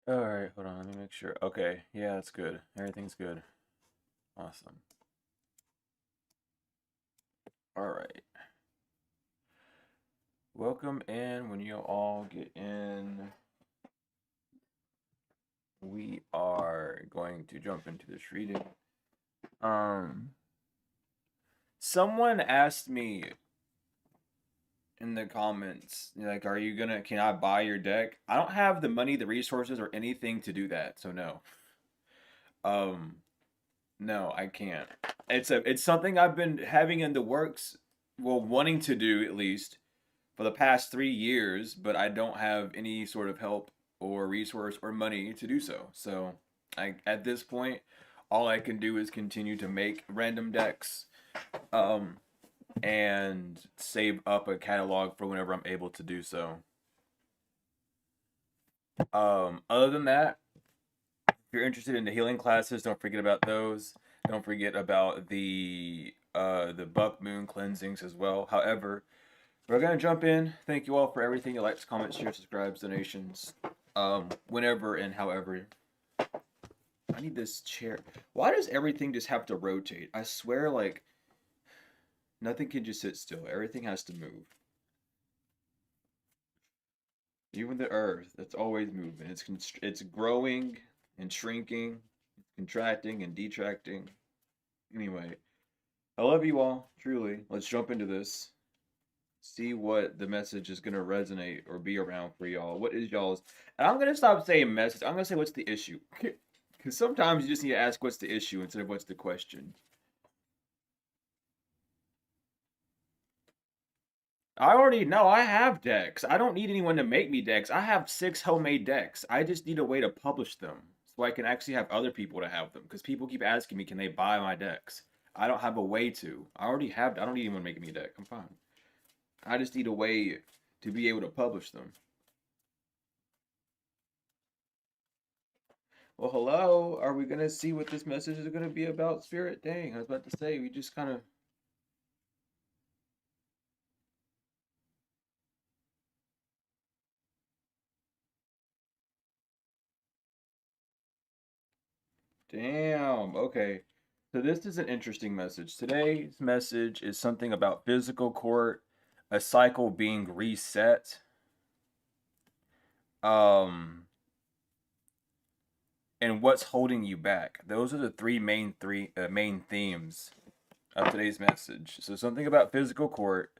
All right, hold on. Let me make sure. Okay, yeah, that's good. Everything's good. Awesome. All right. Welcome in. When you all get in, we are going to jump into this reading. Um, Someone asked me in the comments, like, "Are you gonna? Can I buy your deck?" I don't have the money, the resources, or anything to do that, so no. Um, no, I can't. It's something I've been having in the works, well, wanting to do at least for the past 3 years, but I don't have any sort of help or resource or money to do so. So, at this point, all I can do is continue to make random decks, um, and save up a catalog for whenever I'm able to do so. Other than that, if you're interested in the healing classes, don't forget about those. Don't forget about the buck moon cleansings as well. However, we're gonna jump in. Thank you all for everything: your likes, comments, shares, subscribes, donations. Whenever and however. I need this chair. Why does everything just have to rotate? I swear, like nothing can just sit still. Everything has to move. Even the earth, it's always moving. It's growing and shrinking, contracting and detracting. Anyway, I love you all, truly. Let's jump into this. See what the message is gonna resonate or be around for y'all. What is y'all's? And I'm gonna stop saying message. I'm gonna say what's the issue. Because sometimes you just need to ask what's the issue instead of what's the question. I already know I have decks. I don't need anyone to make me decks. I have 6 homemade decks. I just need a way to publish them so I can actually have other people to have them. Because people keep asking me, can they buy my decks? I don't have a way to. I already have. I don't need anyone making me a deck. I'm fine. I just need a way to be able to publish them. Well, hello. Are we gonna see what this message is gonna be about, Spirit? Dang, I was about to say we just kind of. Damn. Okay. So this is an interesting message. Today's message is something about physical court, a cycle being reset. Um, and what's holding you back. Those are the three main themes of today's message. So something about physical court,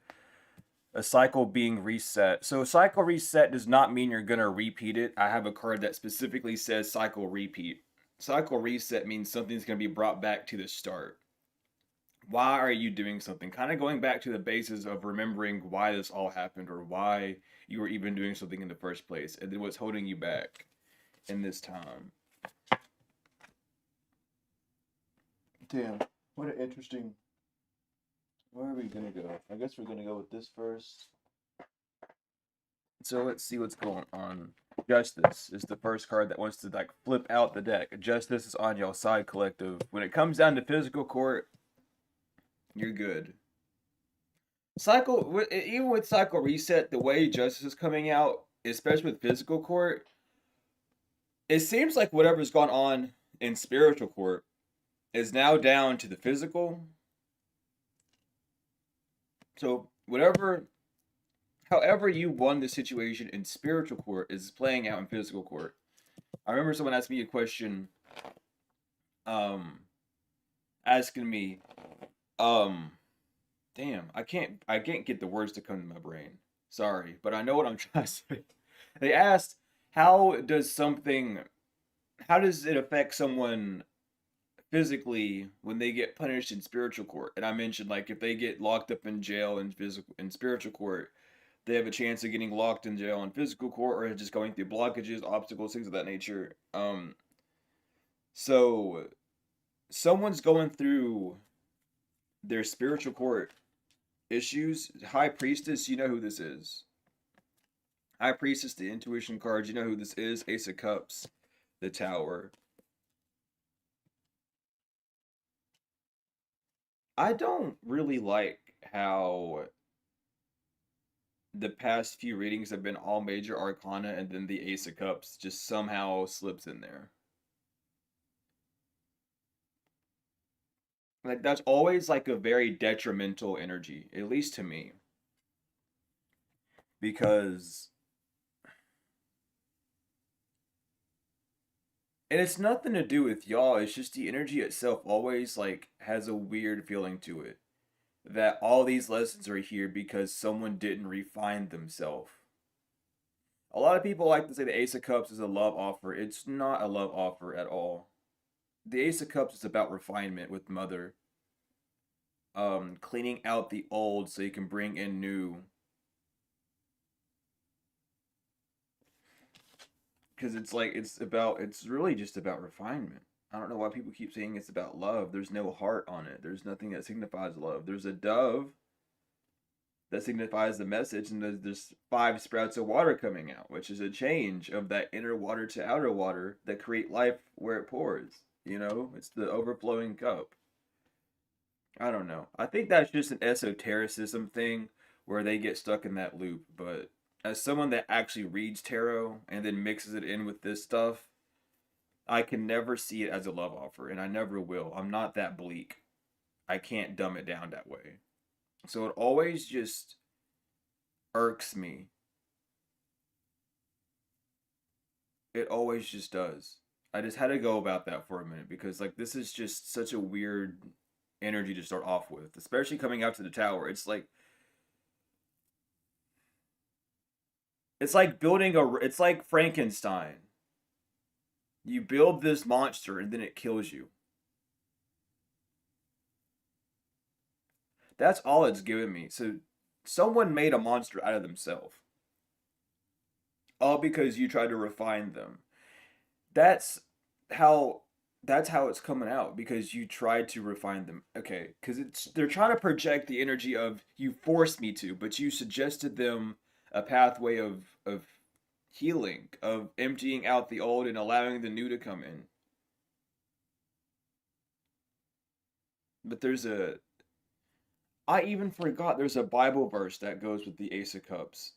a cycle being reset. So cycle reset does not mean you're gonna repeat it. I have a card that specifically says cycle repeat. Cycle reset means something's gonna be brought back to the start. Why are you doing something? Kind of going back to the basis of remembering why this all happened or why you were even doing something in the first place, and then what's holding you back in this time. Damn, what an interesting. Where are we gonna go? I guess we're gonna go with this first. So let's see what's going on. Justice is the first card that wants to like flip out the deck. Justice is on your side, collective. When it comes down to physical court, you're good. Cycle, even with cycle reset, the way justice is coming out, especially with physical court, it seems like whatever's gone on in spiritual court is now down to the physical. So whatever, however you won the situation in spiritual court is playing out in physical court. I remember someone asked me a question, um, asking me, um, damn, I can't get the words to come to my brain. Sorry, but I know what I'm trying to say. They asked, how does something, how does it affect someone physically when they get punished in spiritual court? And I mentioned like if they get locked up in jail in spiritual court, they have a chance of getting locked in jail in physical court or just going through blockages, obstacles, things of that nature. So someone's going through their spiritual court issues. High Priestess, you know who this is. High Priestess, the intuition cards, you know who this is. Ace of Cups, the Tower. I don't really like how the past few readings have been all major arcana, and then the Ace of Cups just somehow slips in there. Like that's always like a very detrimental energy, at least to me, because and it's nothing to do with y'all. It's just the energy itself always like has a weird feeling to it. That all these lessons are here because someone didn't refine themselves. A lot of people like to say the Ace of Cups is a love offer. It's not a love offer at all. The Ace of Cups is about refinement with Mother. Cleaning out the old so you can bring in new. Because it's really just about refinement. I don't know why people keep saying it's about love. There's no heart on it. There's nothing that signifies love. There's a dove that signifies the message, and there's five sprouts of water coming out, which is a change of that inner water to outer water that create life where it pours. It's the overflowing cup. I don't know. I think that's just an esotericism thing where they get stuck in that loop. But as someone that actually reads tarot and then mixes it in with this stuff, I can never see it as a love offer, and I never will. I'm not that bleak. I can't dumb it down that way. So it always just irks me. It always just does. I just had to go about that for a minute because like this is just such a weird energy to start off with, especially coming out to the tower. It's like Frankenstein. You build this monster and then it kills you. That's all it's given me. So someone made a monster out of themselves. All because you tried to refine them. That's how that's how it's coming out because you tried to refine them. Okay, because it's they're trying to project the energy of you forced me to, but you suggested them a pathway of healing, of emptying out the old and allowing the new to come in. But I even forgot there's a Bible verse that goes with the Ace of Cups.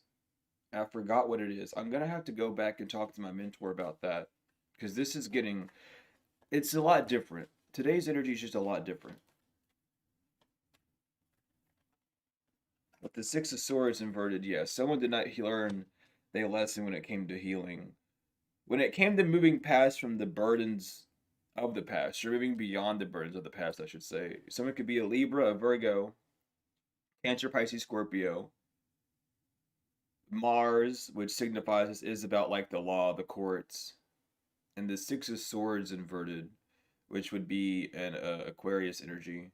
I forgot what it is. I'm gonna have to go back and talk to my mentor about that because it's a lot different. Today's energy is just a lot different. With the Six of Swords inverted, yes, someone did not learn their lesson when it came to healing. When it came to moving past from the burdens of the past, you're moving beyond the burdens of the past, I should say. Someone could be a Libra, a Virgo, Cancer, Pisces, Scorpio, Mars, which signifies this is about like the law, the courts, and the Six of Swords inverted, which would be an Aquarius energy.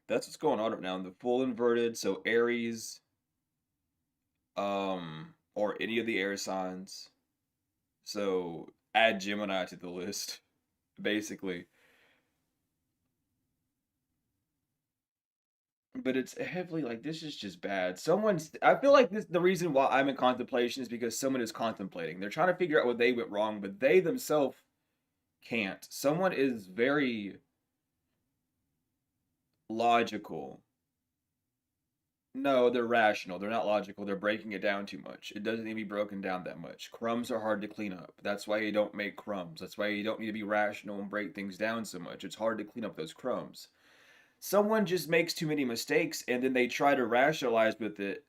That's what's going on right now. The full inverted, so Aries, or any of the air signs. So add Gemini to the list, basically. But it's heavily like this is just bad. I feel like this the reason why I'm in contemplation is because someone is contemplating. They're trying to figure out what they went wrong, but they themselves can't. Someone is very logical. No, they're rational. They're not logical. They're breaking it down too much. It doesn't need to be broken down that much. Crumbs are hard to clean up. That's why you don't make crumbs. That's why you don't need to be rational and break things down so much. It's hard to clean up those crumbs. Someone just makes too many mistakes and then they try to rationalize with it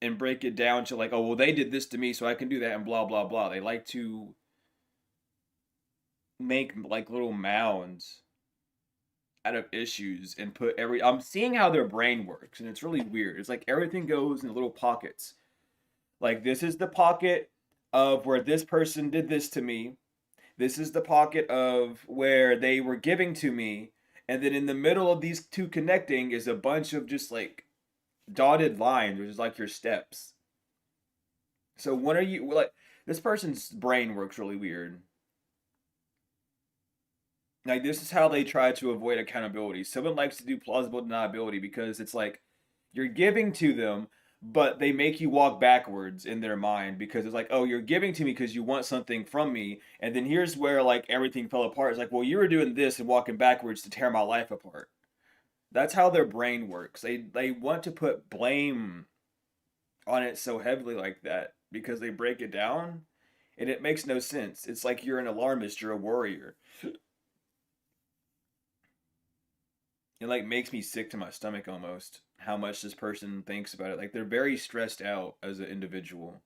and break it down to like, oh, well, they did this to me, so I can do that and blah, blah, blah. They like to make like little mounds out of issues and put I'm seeing how their brain works and it's really weird. It's like everything goes in little pockets. Like this is the pocket of where this person did this to me. This is the pocket of where they were giving to me. And then in the middle of these two connecting is a bunch of just like dotted lines, which is like your steps. So when are you like this person's brain works really weird. Like this is how they try to avoid accountability. Someone likes to do plausible deniability because it's like you're giving to them, but they make you walk backwards in their mind because it's like, oh, you're giving to me because you want something from me, and then here's where like everything fell apart. It's like, well, you were doing this and walking backwards to tear my life apart. That's how their brain works. They want to put blame on it so heavily like that because they break it down and it makes no sense. It's like you're an alarmist, you're a worrier. It like makes me sick to my stomach almost how much this person thinks about it. Like they're very stressed out as an individual.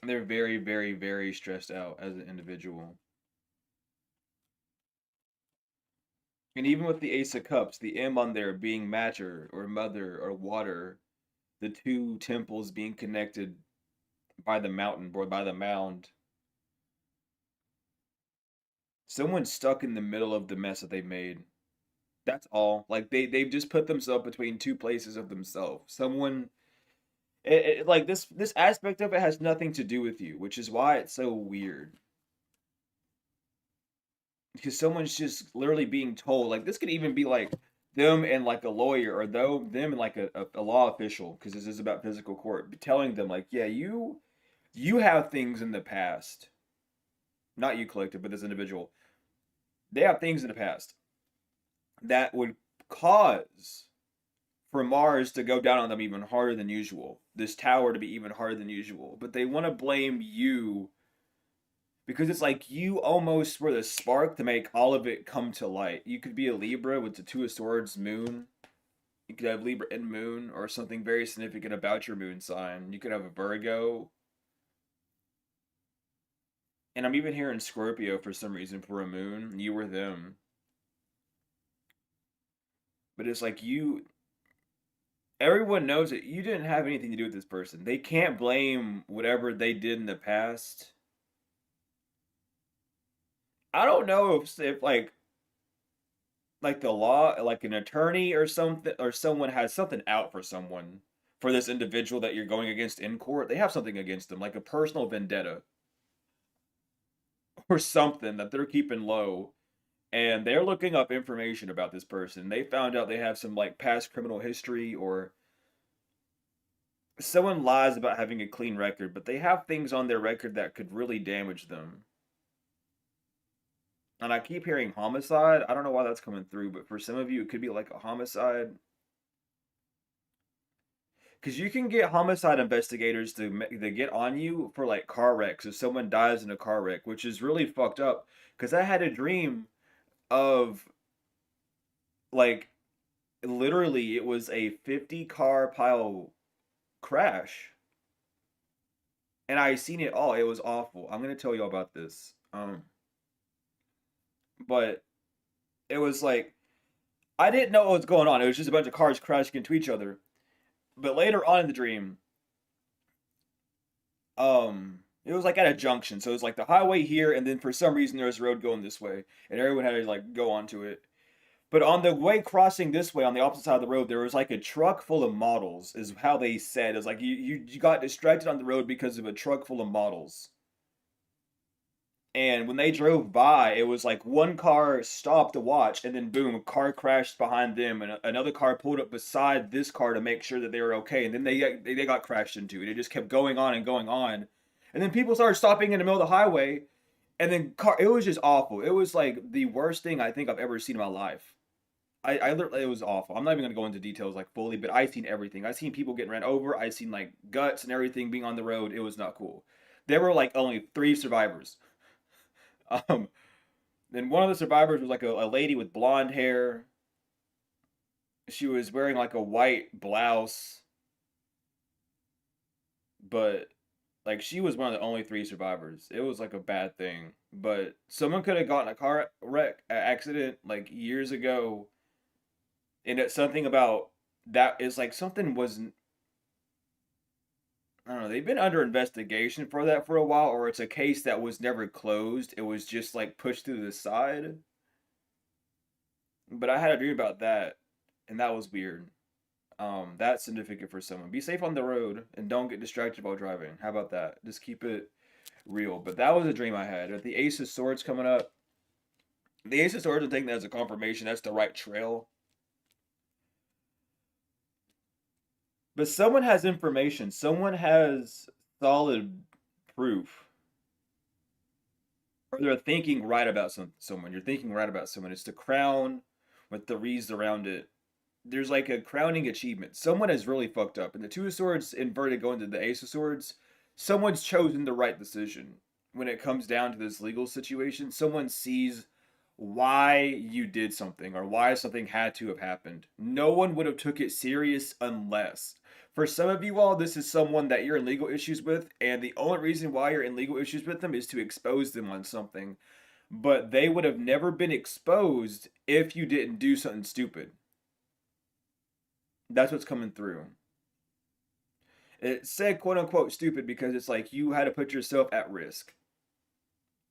They're very, very, very stressed out as an individual. And even with the Ace of Cups, the M on there being matter or mother or water, the two temples being connected by the mountain or by the mound. Someone's stuck in the middle of the mess that they made. That's all. Like they've just put themselves between two places of themselves. Someone like this aspect of it has nothing to do with you, which is why it's so weird. Because someone's just literally being told like this could even be like them and like a lawyer or though them and like a law official because this is about physical court telling them like yeah you have things in the past, not you collective but this individual, they have things in the past that would cause for Mars to go down on them even harder than usual, this tower to be even harder than usual, but they want to blame you because it's like you almost were the spark to make all of it come to light. You could be a Libra with the Two of Swords moon. You could have Libra and moon or something very significant about your moon sign. You could have a Virgo. And I'm even hearing Scorpio for some reason for a moon. You were them. But it's like everyone knows that you didn't have anything to do with this person. They can't blame whatever they did in the past. I don't know if like the law, like an attorney or something, or someone has something out for someone for this individual that you're going against in court. They have something against them, like a personal vendetta or something that they're keeping low. And they're looking up information about this person. They found out they have some like past criminal history or someone lies about having a clean record, but they have things on their record that could really damage them. And I keep hearing homicide. I don't know why that's coming through, but for some of you, it could be like a homicide. Because you can get homicide investigators to get on you for like car wrecks if someone dies in a car wreck, which is really fucked up. Because I had a dream of like literally it was a 50 car pile crash, and I seen it all. It was awful. I'm gonna tell you all about this. But it was like I didn't know what was going on. It was just a bunch of cars crashing into each other. But later on in the dream, it was like at a junction. So it was like the highway here, and then for some reason there was a road going this way, and everyone had to like go onto it. But on the way crossing this way, on the opposite side of the road, there was like a truck full of models, is how they said. It's like you got distracted on the road because of a truck full of models. And when they drove by, it was like one car stopped to watch, and then boom, a car crashed behind them, and another car pulled up beside this car to make sure that they were okay. And then they got crashed into it. It just kept going on and going on, and then people started stopping in the middle of the highway, and then it was just awful. It was like the worst thing I think I've ever seen in my life. I literally, it was awful. I'm not even gonna go into details like fully, but I seen everything. I seen people getting ran over. I seen like guts and everything being on the road. It was not cool. There were like only three survivors. Um, then one of the survivors was like a lady with blonde hair. She was wearing like a white blouse, but like she was one of the only three survivors. It was like a bad thing. But someone could have gotten a car wreck accident like years ago, and it's something about that is like something wasn't. I don't know. They've been under investigation for that for a while, or it's a case that was never closed. It was just like pushed to the side. But I had a dream about that, and that was weird. That's significant for someone. Be safe on the road and don't get distracted while driving. How about that? Just keep it real. But that was a dream I had. With the Ace of Swords coming up, the Ace of Swords, I'm taking that as a confirmation. That's the right trail. But someone has information. Someone has solid proof or they're thinking right about someone. You're thinking right about someone. It's the crown with the wreaths around it. There's like a crowning achievement. Someone has really fucked up. And the Two of Swords inverted going to the Ace of Swords, someone's chosen the right decision when it comes down to this legal situation. Someone sees why you did something or why something had to have happened. No one would have took it serious unless. For some of you all, this is someone that you're in legal issues with, and the only reason why you're in legal issues with them is to expose them on something. But they would have never been exposed if you didn't do something stupid. That's what's coming through. It said quote unquote stupid because it's like you had to put yourself at risk.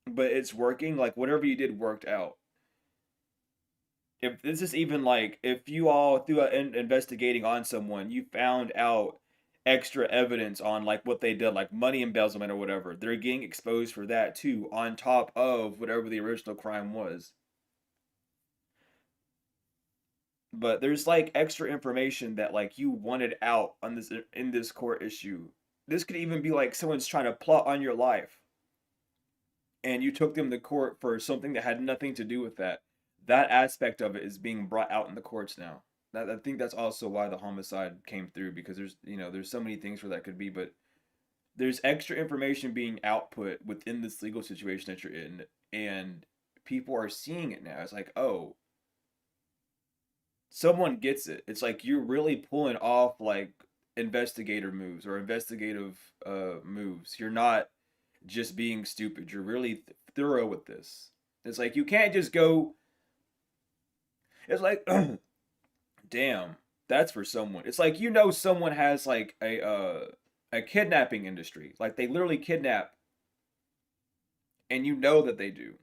But it's working, like whatever you did worked out. If this is even like if you all through investigating on someone, you found out extra evidence on like what they did, like money embezzlement or whatever, they're getting exposed for that too, on top of whatever the original crime was. But there's like extra information that like you wanted out on this in this court issue. This could even be like someone's trying to plot on your life and you took them to court for something that had nothing to do with that. That aspect of it is being brought out in the courts now. I think that's also why the homicide came through, because there's so many things where that could be, but there's extra information being output within this legal situation that you're in, and people are seeing it now. It's like, oh, someone gets it. It's like you're really pulling off like investigator moves or investigative moves. You're not just being stupid. You're really thorough with this. It's like you can't just go. It's like, damn, that's for someone. It's like someone has like a kidnapping industry. Like they literally kidnap, and you know that they do.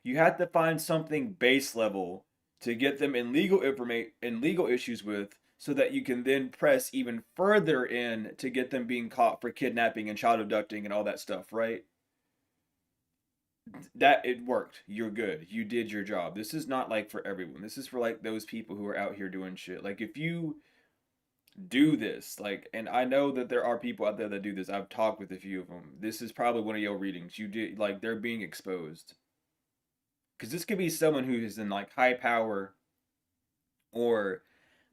You have to find something base level to get them in legal issues with, so that you can then press even further in to get them being caught for kidnapping and child abducting and all that stuff, right? That it worked. You're good. You did your job. This is not like for everyone. This is for like those people who are out here doing shit. Like if you do this, like, and I know that there are people out there that do this. I've talked with a few of them. This is probably one of your readings. You did like they're being exposed. Because this could be someone who is in like high power, or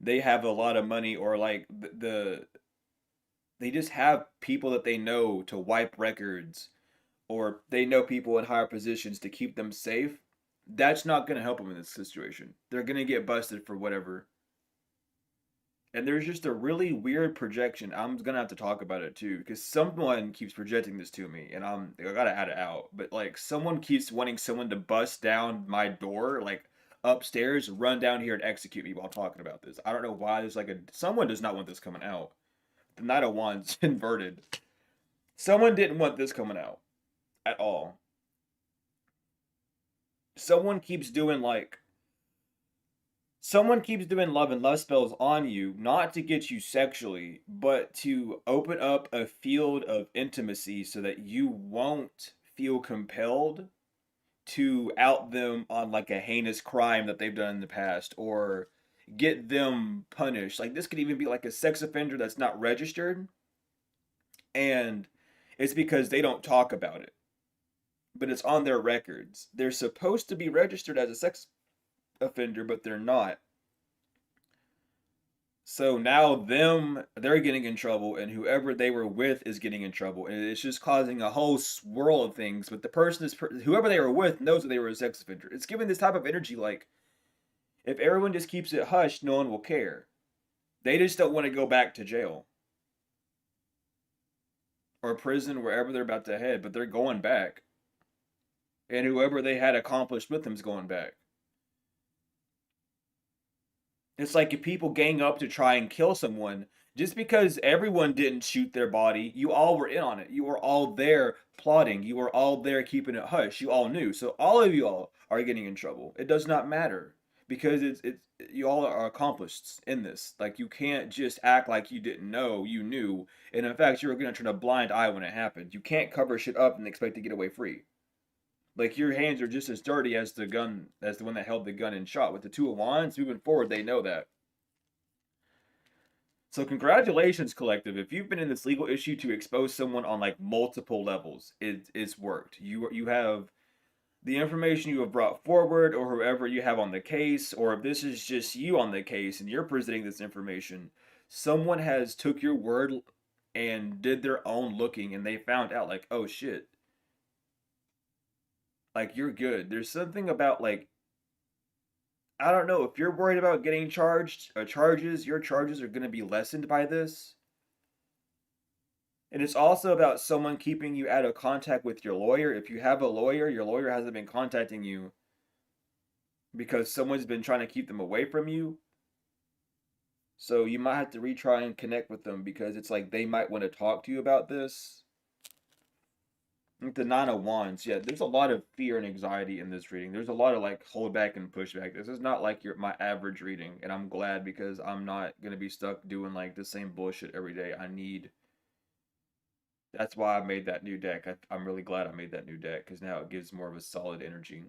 they have a lot of money, or like they just have people that they know to wipe records, or they know people in higher positions to keep them safe. That's not going to help them in this situation. They're going to get busted for whatever. And there's just a really weird projection. I'm going to have to talk about it too, because someone keeps projecting this to me, and I got to add it out. But like someone keeps wanting someone to bust down my door, like upstairs, run down here and execute me while talking about this. I don't know why. There's like someone does not want this coming out. The Knight of Wands inverted. Someone didn't want this coming out at all. Someone keeps doing like someone keeps doing love and lust spells on you, not to get you sexually, but to open up a field of intimacy so that you won't feel compelled to out them on like a heinous crime that they've done in the past, or get them punished. Like this could even be like a sex offender that's not registered, and it's because they don't talk about it, but it's on their records. They're supposed to be registered as a sex offender, but they're not. So now they're getting in trouble, and whoever they were with is getting in trouble, and it's just causing a whole swirl of things. But the person is whoever they were with knows that they were a sex offender. It's giving this type of energy like if everyone just keeps it hushed, no one will care. They just don't want to go back to jail or prison, wherever they're about to head, but they're going back, and whoever they had accomplished with them is going back. It's like if people gang up to try and kill someone, just because everyone didn't shoot their body, you all were in on it. You were all there plotting. You were all there keeping it hush. You all knew. So all of you all are getting in trouble. It does not matter, because it's you all are accomplished in this. Like you can't just act like you didn't know. You knew, and in fact, you were gonna turn a blind eye when it happened. You can't cover shit up and expect to get away free. Like your hands are just as dirty as the one that held the gun and shot. With the Two of Wands moving forward, they know that. So congratulations, collective. If you've been in this legal issue to expose someone on like multiple levels, it's worked. You have the information you have brought forward, or whoever you have on the case, or if this is just you on the case and you're presenting this information, someone has took your word and did their own looking and they found out like, oh shit, like you're good. There's something about like, I don't know, if you're worried about getting charged, charges, your charges are going to be lessened by this. And it's also about someone keeping you out of contact with your lawyer. If you have a lawyer, your lawyer hasn't been contacting you because someone's been trying to keep them away from you. So you might have to retry and connect with them because it's like they might want to talk to you about this. Like the Nine of Wands, yeah, there's a lot of fear and anxiety in this reading. There's a lot of like hold back and pushback. This is not like my average reading, and I'm glad because I'm not gonna be stuck doing like the same bullshit every day. That's why I made that new deck. I'm really glad I made that new deck because now it gives more of a solid energy.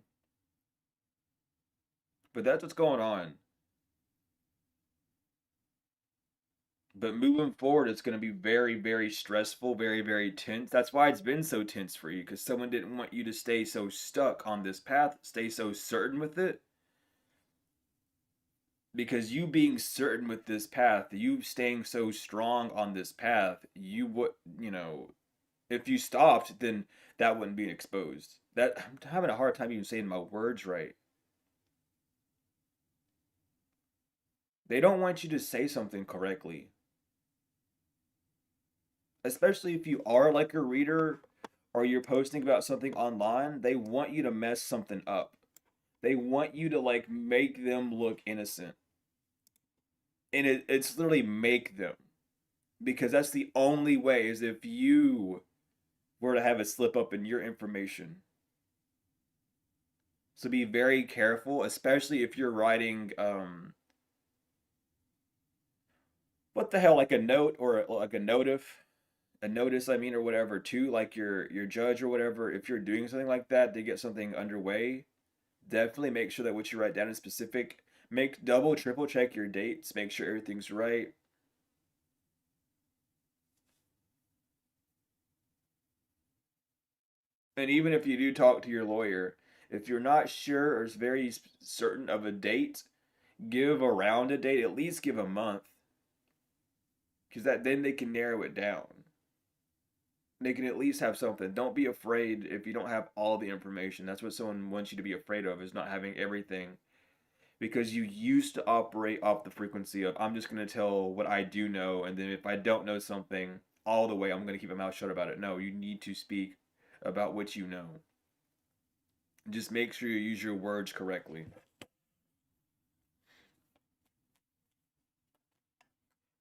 But that's what's going on. But moving forward, it's going to be very, very stressful, very, very tense. That's why it's been so tense for you because someone didn't want you to stay so stuck on this path, stay so certain with it. Because you being certain with this path, you staying so strong on this path, you would, if you stopped, then that wouldn't be exposed. That I'm having a hard time even saying my words right. They don't want you to say something correctly, especially if you are like a reader or you're posting about something online. They want you to mess something up. They want you to like make them look innocent, and it's literally make them because that's the only way is if you were to have a slip up in your information. So be very careful, especially if you're writing what the hell, like a note or like a notice, I mean, or whatever, to like your judge or whatever. If you're doing something like that to get something underway, definitely make sure that what you write down is specific. Make double, triple check your dates. Make sure everything's right. And even if you do talk to your lawyer, if you're not sure or is very certain of a date, give around a date. At least give a month, because that then they can narrow it down. They can at least have something. Don't be afraid if you don't have all the information. That's what someone wants you to be afraid of, is not having everything. Because you used to operate off the frequency of I'm just gonna tell what I do know, and then if I don't know something all the way, I'm gonna keep my mouth shut about it. No, you need to speak about what you know. Just make sure you use your words correctly.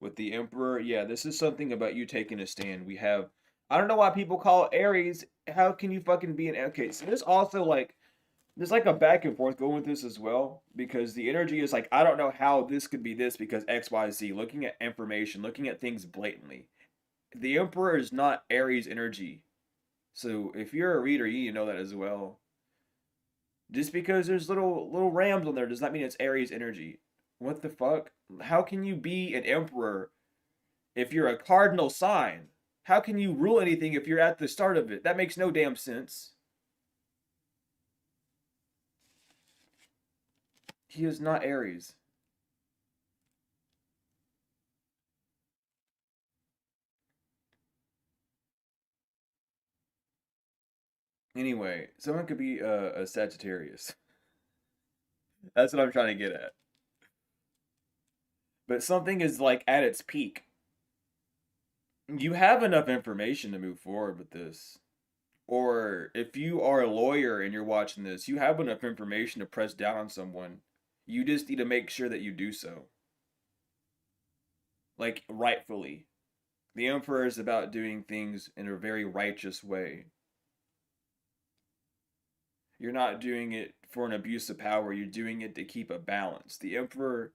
With the Emperor, yeah, this is something about you taking a stand. We have, I don't know why people call Aries. How can you fucking be an okay? So there's also like there's like a back and forth going with this as well because the energy is like I don't know how this could be this because XYZ. Looking at information, looking at things blatantly. The Emperor is not Aries energy, so if you're a reader, you need to know that as well. Just because there's little rams on there does not mean it's Aries energy. What the fuck? How can you be an Emperor if you're a cardinal sign? How can you rule anything if you're at the start of it? That makes no damn sense. He is not Aries. Anyway, someone could be a Sagittarius. That's what I'm trying to get at. But something is like at its peak. You have enough information to move forward with this. Or if you are a lawyer and you're watching this, you have enough information to press down on someone. You just need to make sure that you do so. Like, rightfully. The Emperor is about doing things in a very righteous way. You're not doing it for an abuse of power, you're doing it to keep a balance. The Emperor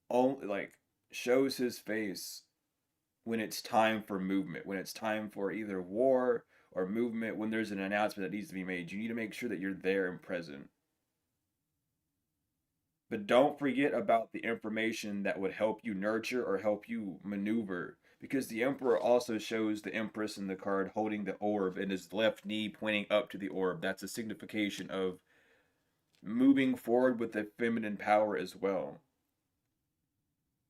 only, like, shows his face when it's time for movement, when it's time for either war or movement, when there's an announcement that needs to be made. You need to make sure that you're there and present. But don't forget about the information that would help you nurture or help you maneuver. Because the Emperor also shows the Empress in the card holding the orb and his left knee pointing up to the orb. That's a signification of moving forward with the feminine power as well.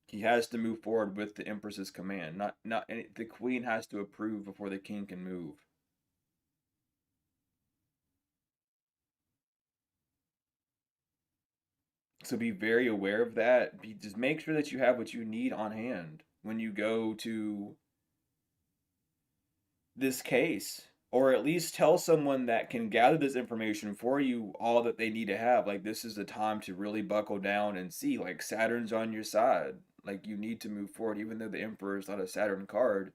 He has to move forward with the Empress's command. Not the queen has to approve before the king can move. So be very aware of that. Just make sure that you have what you need on hand when you go to this case, or at least tell someone that can gather this information for you all that they need to have. Like, this is the time to really buckle down and see, like, Saturn's on your side. Like, you need to move forward, even though the Emperor is not a Saturn card.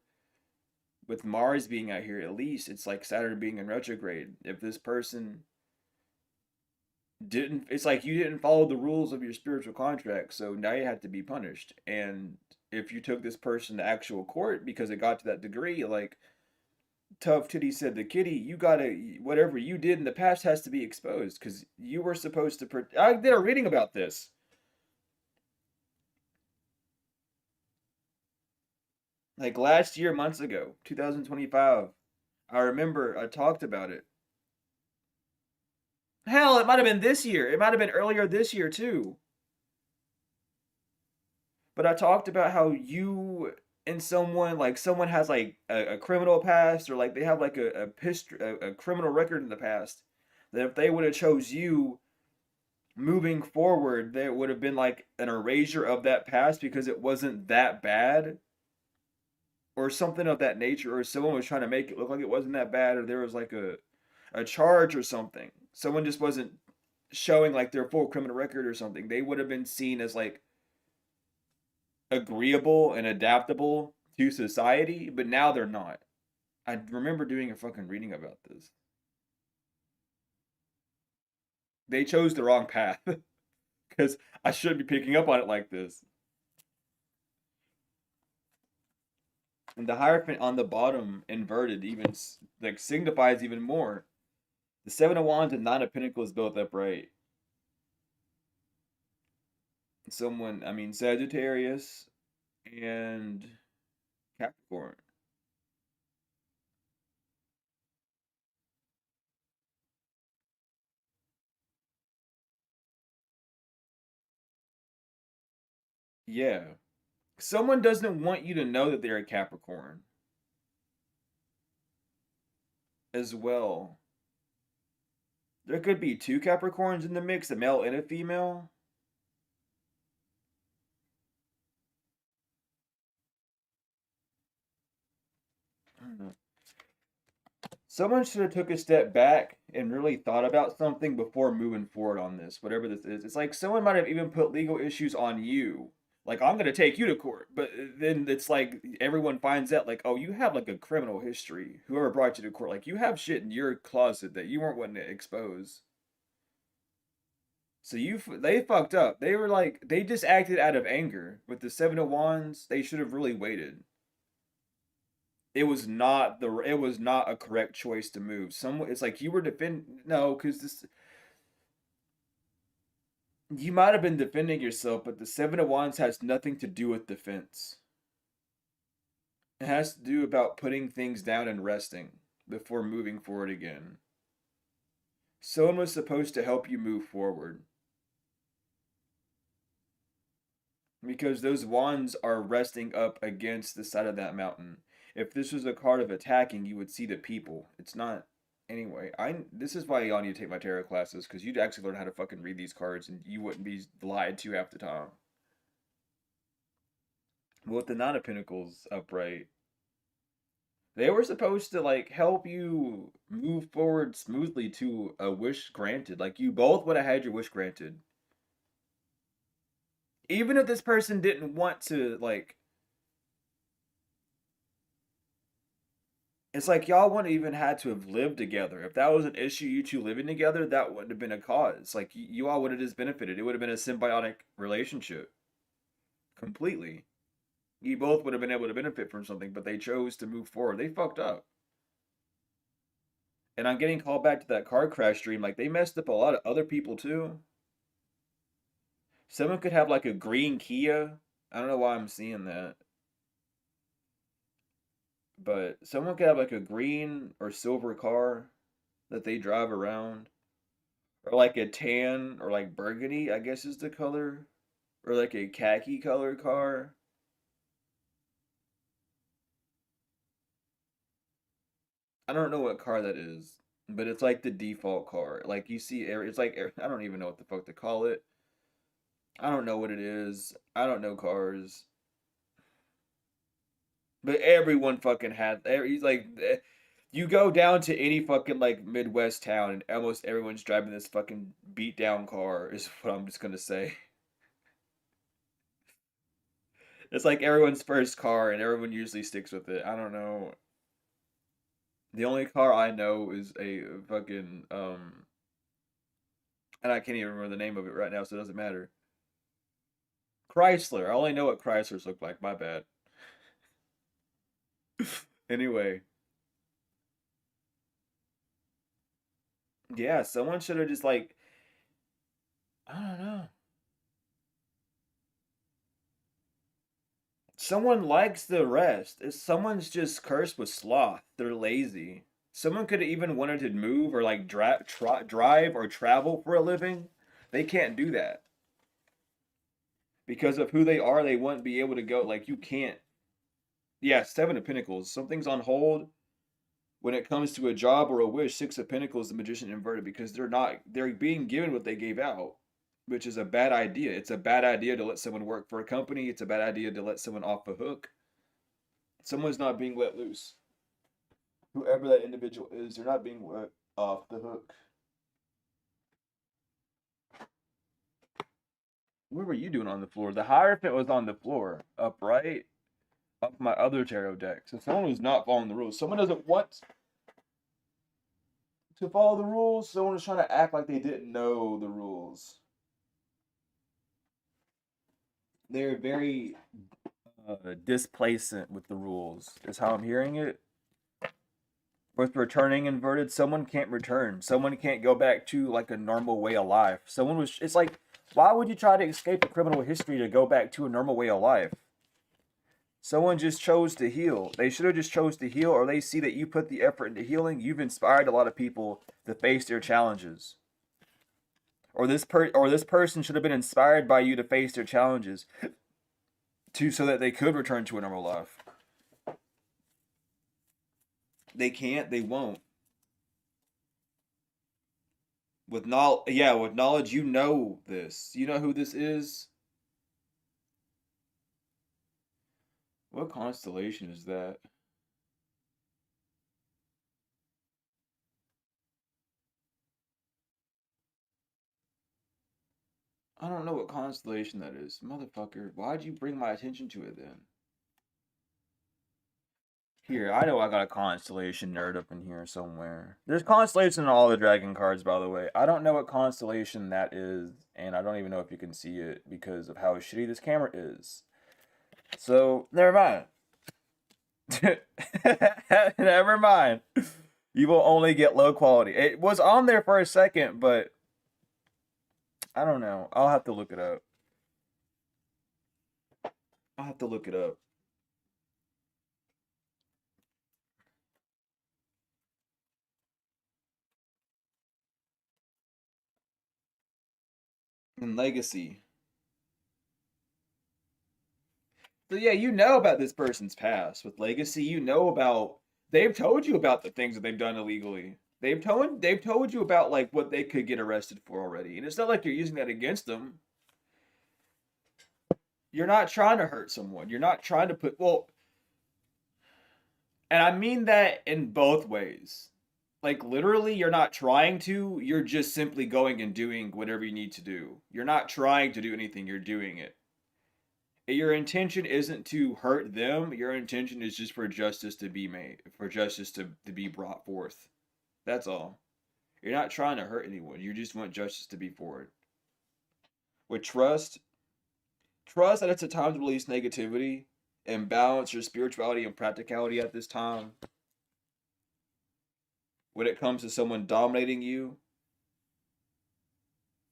With Mars being out here, at least it's like Saturn being in retrograde. If this person didn't, it's like you didn't follow the rules of your spiritual contract, so now you have to be punished. And if you took this person to actual court because it got to that degree, like Tough Titty said to Kitty, you gotta, whatever you did in the past has to be exposed because you were supposed to. I did a reading about this. Like last year, months ago, 2025. I remember I talked about it. Hell, it might have been this year. It might have been earlier this year too. But I talked about how you and someone, like someone has like a criminal past, or like they have like a criminal record in the past, that if they would have chose you moving forward, there would have been like an erasure of that past because it wasn't that bad, or something of that nature, or someone was trying to make it look like it wasn't that bad, or there was like a charge or something. Someone just wasn't showing like their full criminal record or something. They would have been seen as like agreeable and adaptable to society, but now they're not. I remember doing a fucking reading about this. They chose the wrong path because I shouldn't be picking up on it like this. And the Hierophant on the bottom, inverted, even like signifies even more. The Seven of Wands and Nine of Pentacles both upright. Someone, I mean, Sagittarius and Capricorn. Yeah. Someone doesn't want you to know that they're a Capricorn as well. There could be two Capricorns in the mix, a male and a female. I don't know. Someone should have took a step back and really thought about something before moving forward on this, whatever this is. It's like someone might have even put legal issues on you. Like, I'm going to take you to court. But then it's like everyone finds out, like, oh, you have like a criminal history. Whoever brought you to court, like, you have shit in your closet that you weren't wanting to expose. So they fucked up. They were like, they just acted out of anger. With the Seven of Wands, they should have really waited. It was not a correct choice to move. It's like you were defend no, because this you might have been defending yourself, but the Seven of Wands has nothing to do with defense. It has to do about putting things down and resting before moving forward again. Someone was supposed to help you move forward because those wands are resting up against the side of that mountain. If this was a card of attacking, you would see the people. It's not. Anyway, I this is why y'all need to take my tarot classes because you'd actually learn how to fucking read these cards and you wouldn't be lied to half the time. Well, with the Nine of Pentacles upright, they were supposed to like help you move forward smoothly to a wish granted. Like you both would have had your wish granted. Even if this person didn't want to like it's like y'all wouldn't even had to have lived together. If that was an issue, you two living together, that wouldn't have been a cause. Like you all would have just benefited. It would have been a symbiotic relationship completely. You both would have been able to benefit from something, but they chose to move forward. They fucked up. And I'm getting called back to that car crash dream. Like they messed up a lot of other people too. Someone could have like a green Kia. I don't know why I'm seeing that, but someone could have like a green or silver car that they drive around, or like a tan or like burgundy, I guess is the color, or like a khaki colored car. I don't know what car that is, but it's like the default car. Like you see, it's like I don't even know what the fuck to call it. I don't know what it is. I don't know cars, but everyone fucking had. He's like, you go down to any fucking like Midwest town, and almost everyone's driving this fucking beat down car. Is what I'm just gonna say. It's like everyone's first car, and everyone usually sticks with it. I don't know. The only car I know is a fucking and I can't even remember the name of it right now, so it doesn't matter. Chrysler. I only know what Chryslers look like. My bad. Anyway, yeah, someone should have just like I don't know. Someone likes the rest. If someone's just cursed with sloth, they're lazy. Someone could have even wanted to move or like drive or travel for a living. They can't do that because of who they are. They wouldn't be able to go. Like you can't. Yeah, Seven of Pentacles. Something's on hold when it comes to a job or a wish. Six of Pentacles, the Magician inverted, because they're not. They're being given what they gave out, which is a bad idea. It's a bad idea to let someone work for a company. It's a bad idea to let someone off the hook. Someone's not being let loose. Whoever that individual is, they're not being let off the hook. What were you doing on the floor? The Hierophant was on the floor, upright, up my other tarot deck. So someone was not following the rules. Someone doesn't want to follow the rules. Someone is trying to act like they didn't know the rules. They're very displacent with the rules, is how I'm hearing it. With returning inverted, someone can't return. Someone can't go back to like a normal way of life. Someone was. It's like, why would you try to escape a criminal history to go back to a normal way of life? Someone just chose to heal. They should have just chose to heal, or they see that you put the effort into healing. You've inspired a lot of people to face their challenges. Or this person should have been inspired by you to face their challenges, so that they could return to a normal life. They can't. They won't. With knowledge, yeah, with knowledge, you know this. You know who this is. What constellation is that? I don't know what constellation that is. Motherfucker, why'd you bring my attention to it then? Here, I know I got a constellation nerd up in here somewhere. There's constellation in all the dragon cards, by the way. I don't know what constellation that is, and I don't even know if you can see it because of how shitty this camera is. So, never mind. Never mind. You will only get low quality. It was on there for a second, but I don't know. I'll have to look it up. I'll have to look it up. And Legacy. So yeah, you know about this person's past. With Legacy, you know about they've told you about the things that they've done illegally. They've told you about like what they could get arrested for already. And it's not like you're using that against them. You're not trying to hurt someone. You're not trying to put well, and I mean that in both ways. Like literally you're not trying to, you're just simply going and doing whatever you need to do. You're not trying to do anything, you're doing it. Your intention isn't to hurt them. Your intention is just for justice to be made, for justice to be brought forth. That's all. You're not trying to hurt anyone. You just want justice to be forward. With trust that it's a time to release negativity and balance your spirituality and practicality at this time. When it comes to someone dominating you,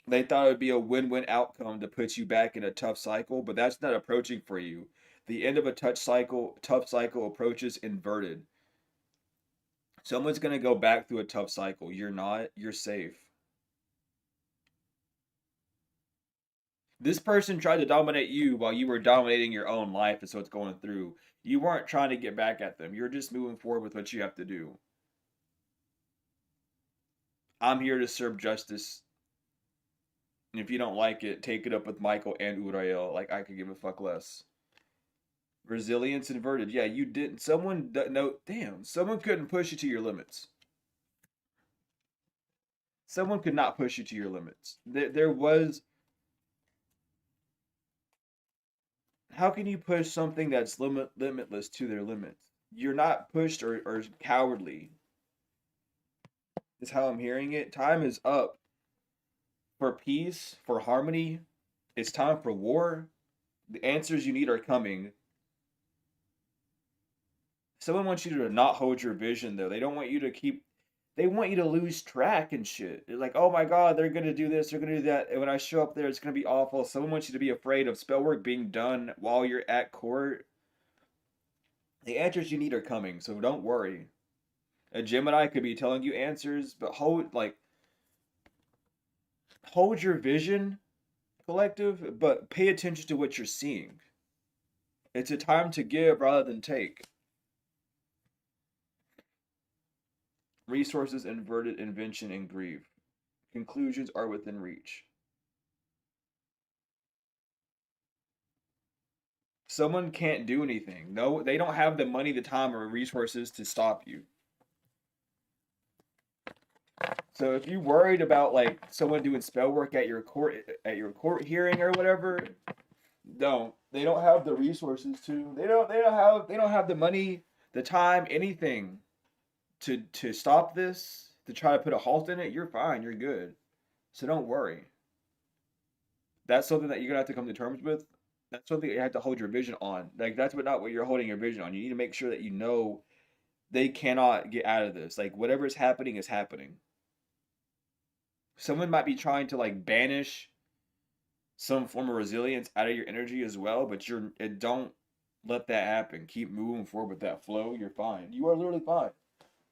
They thought it would be a win-win outcome to put you back in a tough cycle, but that's not approaching for you. The end of a tough cycle approaches inverted. Someone's gonna go back through a tough cycle. You're not. You're safe. This person tried to dominate you while you were dominating your own life, and so it's going through. You weren't trying to get back at them. You're just moving forward with what you have to do. I'm here to serve justice. And if you don't like it, take it up with Michael and Uriel. Like, I could give a fuck less. Resilience inverted. Yeah, you didn't. No, damn. Someone couldn't push you to your limits. Someone could not push you to your limits. There was. How can you push something that's limitless to their limits? You're not pushed or cowardly, is how I'm hearing it. Time is up for peace, for harmony. It's time for war. The answers you need are coming. Someone wants you to not hold your vision, though. They don't want you to keep. They want you to lose track and shit. They're like, oh my god, they're gonna do this, they're gonna do that. And when I show up there, it's gonna be awful. Someone wants you to be afraid of spell work being done while you're at court. The answers you need are coming, so don't worry. A Gemini could be telling you answers, but hold your vision, collective, but pay attention to what you're seeing. It's a time to give rather than take. Resources inverted, invention and grief. Conclusions are within reach. Someone can't do anything. No, they don't have the money, the time, or resources to stop you. So if you worried about like someone doing spell work at your court hearing or whatever, don't. They don't have the resources to. They don't have the money, the time, anything to stop this, to try to put a halt in it. You're fine. You're good. So don't worry. That's something that you're gonna have to come to terms with. That's something that you have to hold your vision on. Like that's not what you're holding your vision on. You need to make sure that you know they cannot get out of this. Like whatever is happening is happening. Someone might be trying to like banish some form of resilience out of your energy as well, but don't let that happen. Keep moving forward with that flow. You're fine. You are literally fine.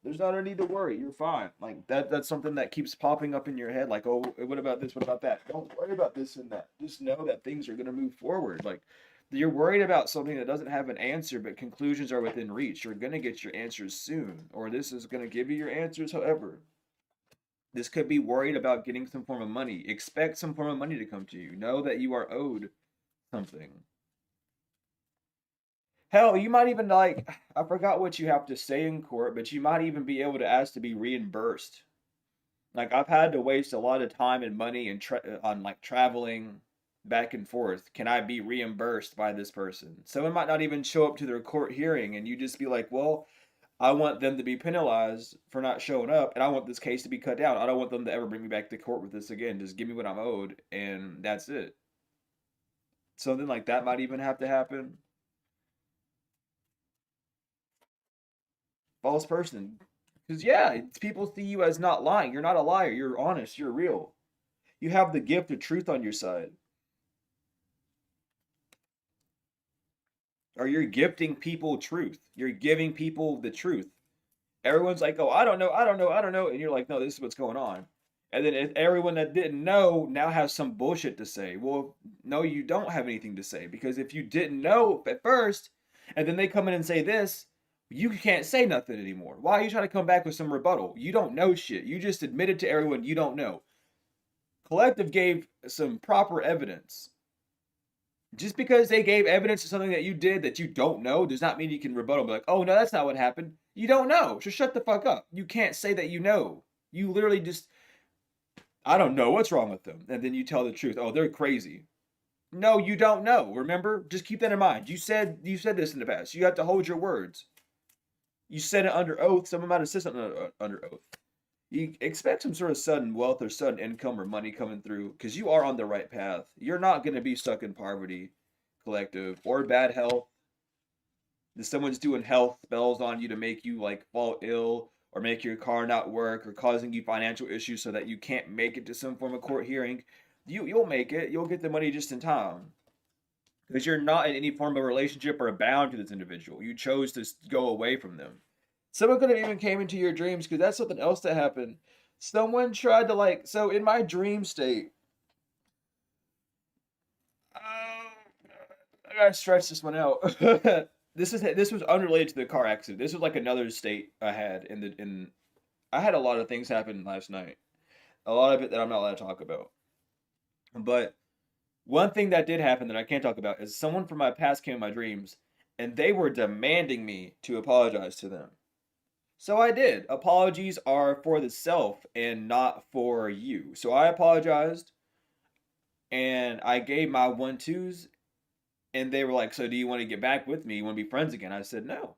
There's not a need to worry. You're fine. Like that's something that keeps popping up in your head. Like, oh, what about this? What about that? Don't worry about this and that. Just know that things are gonna move forward. Like you're worried about something that doesn't have an answer, but conclusions are within reach. You're gonna get your answers soon, or this is gonna give you your answers. However, this could be worried about getting some form of money. Expect some form of money to come to you. Know that you are owed something. Hell, you might even like, I forgot what you have to say in court, but you might even be able to ask to be reimbursed. Like I've had to waste a lot of time and money and on like traveling back and forth. Can I be reimbursed by this person? Someone might not even show up to their court hearing and you just be like, "Well, I want them to be penalized for not showing up and I want this case to be cut down. I don't want them to ever bring me back to court with this again. Just give me what I'm owed and that's it." Something like that might even have to happen. False person. Because, yeah, people see you as not lying. You're not a liar. You're honest. You're real. You have the gift of truth on your side. Or you're gifting people truth. You're giving people the truth. Everyone's like, oh, I don't know, I don't know, I don't know. And you're like, no, this is what's going on. And then everyone that didn't know now has some bullshit to say. Well, no, you don't have anything to say. Because if you didn't know at first, and then they come in and say this, you can't say nothing anymore. Why are you trying to come back with some rebuttal? You don't know shit. You just admitted to everyone you don't know. Collective gave some proper evidence. Just because they gave evidence to something that you did that you don't know does not mean you can rebuttal. Be like, oh no, that's not what happened. You don't know. Just shut the fuck up. You can't say that you know. You literally just, I don't know what's wrong with them. And then you tell the truth. Oh, they're crazy. No, you don't know. Remember? Just keep that in mind. You said this in the past. You have to hold your words. You said it under oath. Someone might have said something under oath. You expect some sort of sudden wealth or sudden income or money coming through because you are on the right path. You're not going to be stuck in poverty, collective, or bad health. If someone's doing health spells on you to make you like fall ill or make your car not work or causing you financial issues so that you can't make it to some form of court hearing, You'll make it. You'll get the money just in time because you're not in any form of relationship or bound to this individual. You chose to go away from them. Someone could have even came into your dreams because that's something else that happened. Someone tried to like so in my dream state. I gotta stretch this one out. This was unrelated to the car accident. This was like another state I had in. I had a lot of things happen last night. A lot of it that I'm not allowed to talk about. But one thing that did happen that I can't talk about is someone from my past came in my dreams, and they were demanding me to apologize to them. So I did. Apologies are for the self and not for you. So I apologized and I gave my one twos, and they were like, "So do you want to get back with me? You want to be friends again?" I said, "No.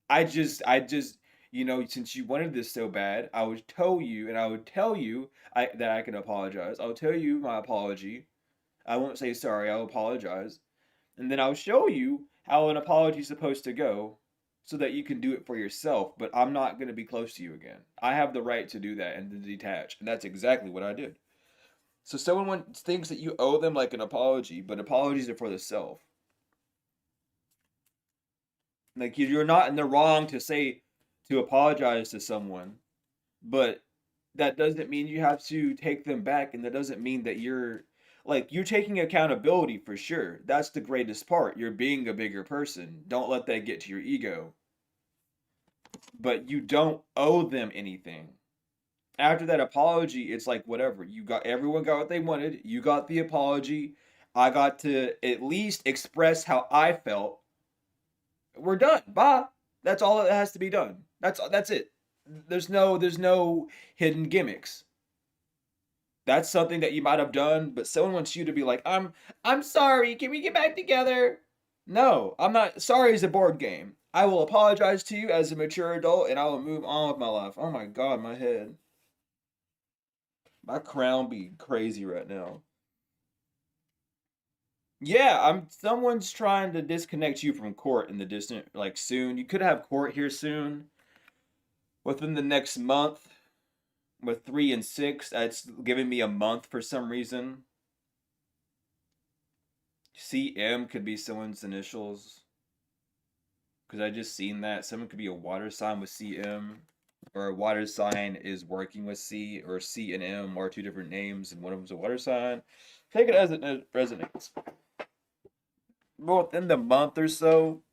I just, since you wanted this so bad, I would tell you, and I would tell you that I can apologize. I'll tell you my apology. I won't say sorry. I'll apologize, and then I'll show you how an apology is supposed to go, so that you can do it for yourself. But I'm not going to be close to you again. I have the right to do that and to detach, and that's exactly what I did. So someone thinks that you owe them like an apology, but apologies are for the self. Like you're not in the wrong to apologize to someone, but that doesn't mean you have to take them back, and that doesn't mean that you're taking accountability for sure. That's the greatest part. You're being a bigger person. Don't let that get to your ego. But you don't owe them anything. After that apology, it's like whatever. Everyone got what they wanted. You got the apology. I got to at least express how I felt. We're done. Bye. That's all that has to be done. That's it. There's no hidden gimmicks. That's something that you might have done, but someone wants you to be like, I'm sorry. Can we get back together? No, I'm not. Sorry is a board game. I will apologize to you as a mature adult, and I will move on with my life. Oh my god, my head, my crown be crazy right now. Yeah, I'm. Someone's trying to disconnect you from court in the distant, like soon. You could have court here soon, within the next month. With 3 and 6, that's giving me a month for some reason. CM could be someone's initials because I just seen that someone could be a water sign with CM, or a water sign is working with C, or C and M are two different names and one of them's a water sign. Take it as it resonates. Well, within the month or so,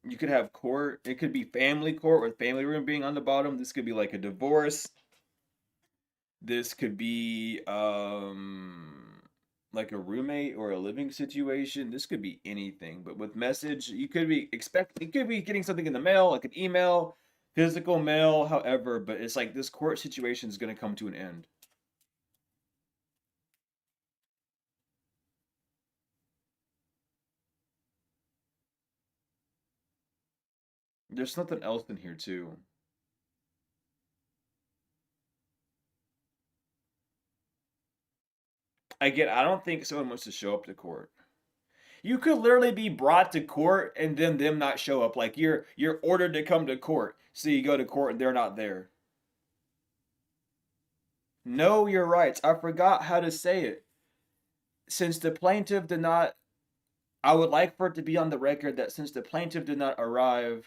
you could have court. It could be family court with family room being on the bottom. This could be like a divorce. This could be like a roommate or a living situation. This could be anything. But with message, you could be getting something in the mail, like an email, physical mail, however, but it's like this court situation is gonna come to an end. There's something else in here too. I don't think someone wants to show up to court. You could literally be brought to court and then them not show up. Like you're ordered to come to court. So you go to court and they're not there. Know your rights. I forgot how to say it. Since the plaintiff did not, I would like for it to be on the record that since the plaintiff did not arrive,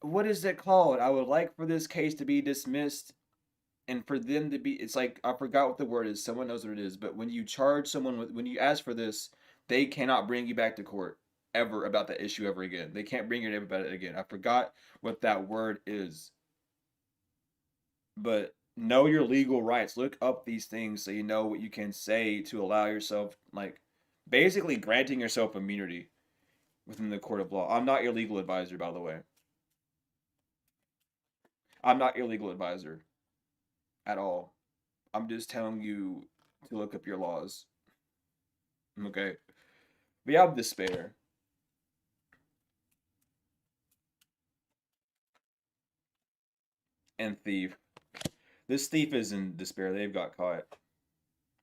what is it called? I would like for this case to be dismissed and for them to be, it's like, I forgot what the word is. Someone knows what it is. But when you charge someone with, when you ask for this, they cannot bring you back to court ever about that issue ever again. They can't bring your name about it again. I forgot what that word is. But know your legal rights. Look up these things so you know what you can say to allow yourself, like, basically granting yourself immunity within the court of law. I'm not your legal advisor, by the way. I'm not your legal advisor at all. I'm just telling you to look up your laws. Okay. We have despair and thief. This thief is in despair. They've got caught.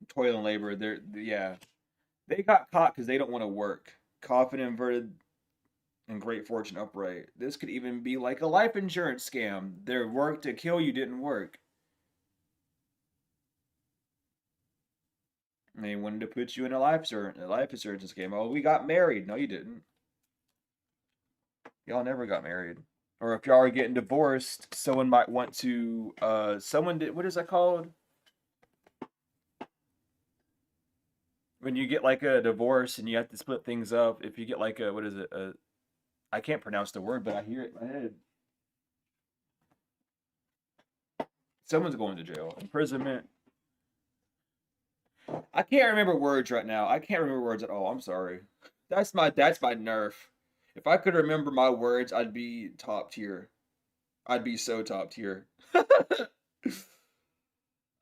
Toil and labor. Yeah. They got caught because they don't want to work. Coffin inverted. and great fortune upright. This could even be like a life insurance scam. Their work to kill you didn't work. And they wanted to put you in a life insurance scam. Oh, we got married. No, you didn't. Y'all never got married. Or if y'all are getting divorced, someone might want to someone did what is that called? When you get like a divorce and you have to split things up, if you get like a what is it? I can't pronounce the word, but I hear it in my head. Someone's going to jail. Imprisonment. I can't remember words right now. I can't remember words at all. I'm sorry. That's my nerf. If I could remember my words, I'd be top tier. I'd be so top tier.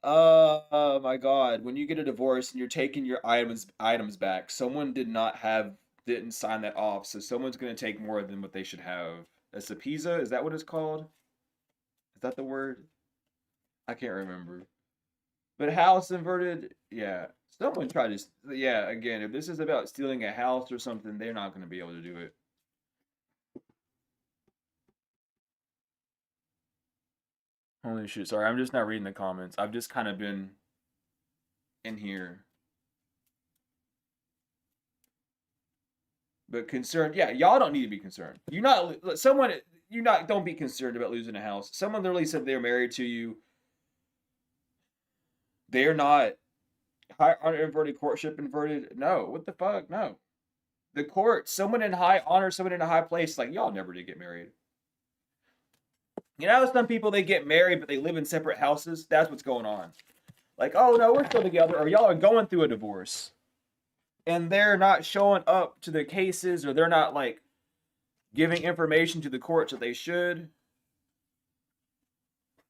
Oh my God. When you get a divorce and you're taking your items back, someone didn't sign that off, so someone's gonna take more than what they should have. A subpoena? Is that what it's called? Is that the word? I can't remember. But house inverted, yeah. Someone tried to, yeah. Again, if this is about stealing a house or something, they're not gonna be able to do it. Holy shit! Sorry, I'm just not reading the comments. I've just kind of been in here. But concerned, yeah, y'all don't need to be concerned. Don't be concerned about losing a house. Someone literally said they're married to you. They're not high honor inverted, courtship inverted. No, what the fuck? No. The court, someone in high honor, someone in a high place, like y'all never did get married. You know, some people they get married, but they live in separate houses. That's what's going on. Like, oh no, we're still together, or y'all are going through a divorce, and they're not showing up to the cases, or they're not like giving information to the courts that they should.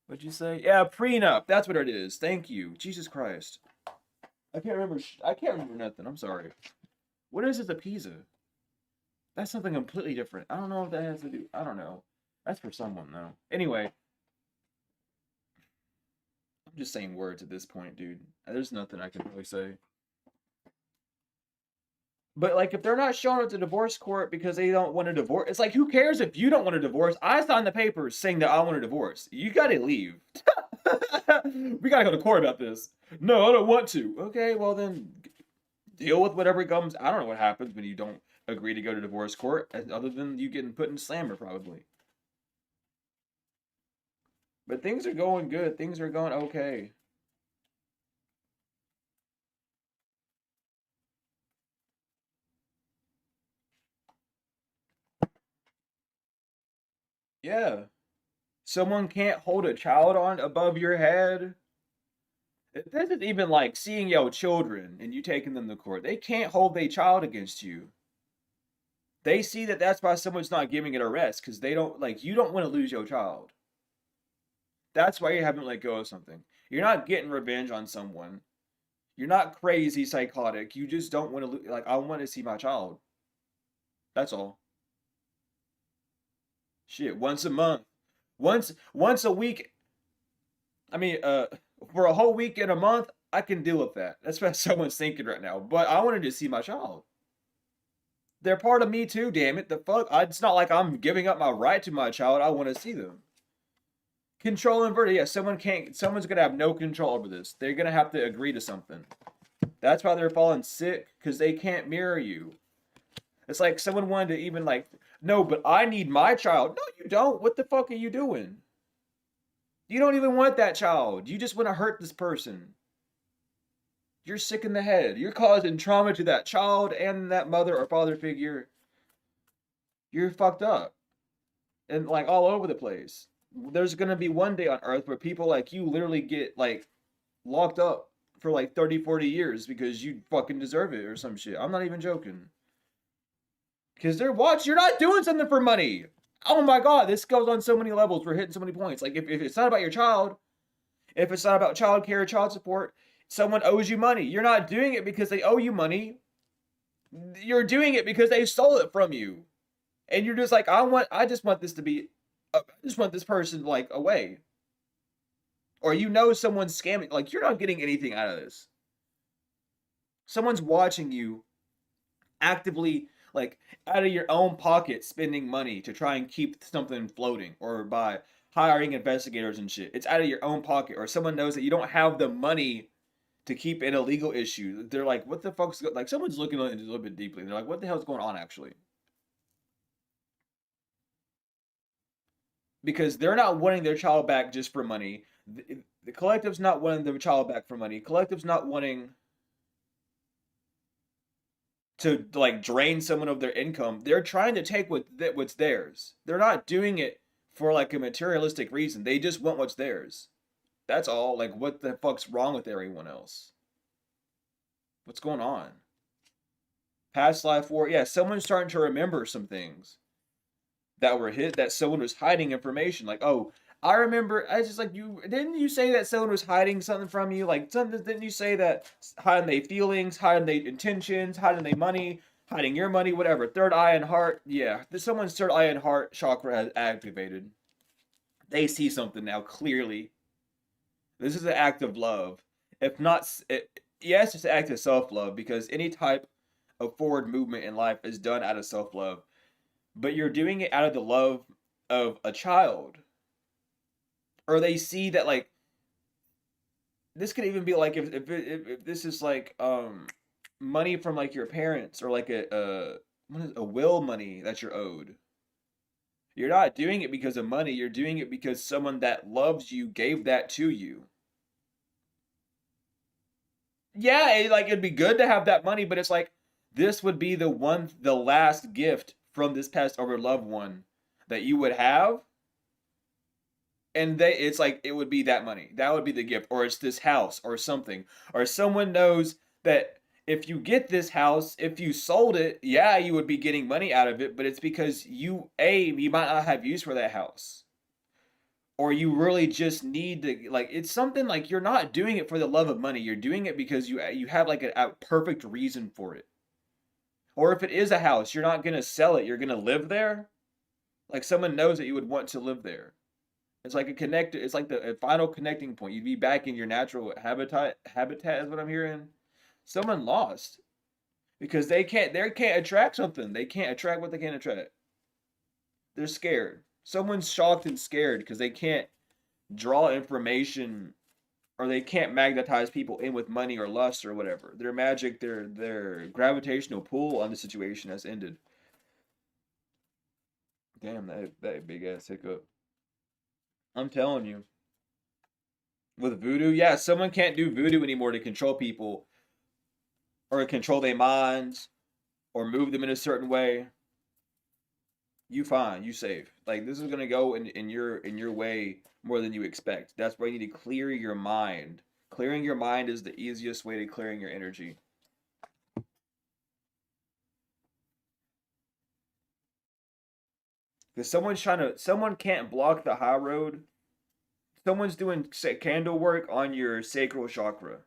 What'd you say? Yeah, prenup. That's what it is. Thank you. Jesus Christ. I can't remember. I can't remember nothing. I'm sorry. What is this a Pisa? That's something completely different. I don't know what that has to do. I don't know. That's for someone though. Anyway, I'm just saying words at this point, dude. There's nothing I can really say. But like, if they're not showing up to divorce court because they don't want a divorce, it's like, who cares if you don't want a divorce? I signed the papers saying that I want a divorce. You gotta leave. We gotta go to court about this. No, I don't want to. Okay, well then, deal with whatever comes. I don't know what happens when you don't agree to go to divorce court, other than you getting put in slammer probably. But things are going good. Things are going okay. Yeah. Someone can't hold a child on above your head. This is even like seeing your children and you taking them to court. They can't hold their child against you. They see that that's why someone's not giving it a rest because they don't like you don't want to lose your child. That's why you haven't let go of something. You're not getting revenge on someone. You're not crazy psychotic. You just don't want to like I want to see my child. That's all. Shit, once a month. Once a week. I mean, for a whole week and a month, I can deal with that. That's what someone's thinking right now. But I wanted to see my child. They're part of me too, damn it. The fuck? It's not like I'm giving up my right to my child. I want to see them. Control inverted. Yeah, someone's gonna have no control over this. They're gonna have to agree to something. That's why they're falling sick, because they can't mirror you. It's like someone wanted to even like, no, but I need my child. No, you don't. What the fuck are you doing? You don't even want that child. You just want to hurt this person. You're sick in the head. You're causing trauma to that child and that mother or father figure. You're fucked up. And like all over the place. There's gonna be one day on earth where people like you literally get like locked up for like 30, 40 years because you fucking deserve it or some shit. I'm not even joking. Because they're watching, you're not doing something for money. Oh my God, this goes on so many levels. We're hitting so many points. Like, if it's not about your child, if it's not about child care, child support, someone owes you money. You're not doing it because they owe you money. You're doing it because they stole it from you. And you're just like, I just want this to be, I just want this person like away. Or you know someone's scamming. Like, you're not getting anything out of this. Someone's watching you actively Like out of your own pocket spending money to try and keep something floating, or by hiring investigators and shit. It's out of your own pocket, or someone knows that you don't have the money to keep an illegal issue. They're like, what the fuck's like? Someone's looking at it a little bit deeply. And they're like, what the hell's going on actually? Because they're not wanting their child back just for money. The collective's not wanting their child back for money. Collective's not wanting to like drain someone of their income. They're trying to take what's theirs. They're not doing it for like a materialistic reason. They just want what's theirs. That's all. Like, what the fuck's wrong with everyone else? What's going on? Past life war. Yeah, someone's starting to remember some things that were hit, that someone was hiding information. Like, oh, I remember. I just like, you didn't you say that someone was hiding something from you? Like, something, didn't you say that hiding their feelings, hiding their intentions, hiding their money, hiding your money, whatever. Third eye and heart. Yeah, someone's third eye and heart chakra has activated. They see something now clearly. This is an act of love. If not, yes, it's an act of self love, because any type of forward movement in life is done out of self love. But you're doing it out of the love of a child. Or they see that, like, this could even be like, if this is like money from like your parents, or like a will money that you're owed. You're not doing it because of money. You're doing it because someone that loves you gave that to you. Yeah, like, it'd be good to have that money, but it's like, this would be the last gift from this past over loved one that you would have, and it's like, it would be that money. That would be the gift, or it's this house or something, or someone knows that if you get this house, if you sold it, yeah, you would be getting money out of it, but it's because you might not have use for that house, or you really just need to, like, it's something like, you're not doing it for the love of money. You're doing it because you have like a perfect reason for it. Or if it is a house, you're not going to sell it, you're going to live there. Like, someone knows that you would want to live there. It's like a connect. It's like the final connecting point. You'd be back in your natural habitat. Habitat is what I'm hearing. Someone lost because they can't attract something. They can't attract what they can't attract. They're scared. Someone's shocked and scared because they can't draw information, or they can't magnetize people in with money or lust or whatever. Their magic, their gravitational pull on the situation has ended. Damn, that big ass hiccup. I'm telling you. With voodoo, yeah, someone can't do voodoo anymore to control people, or control their minds, or move them in a certain way. You fine, you safe. Like, this is gonna go in your way more than you expect. That's why you need to clear your mind. Clearing your mind is the easiest way to clearing your energy. Because someone can't block the high road. Someone's doing candle work on your sacral chakra.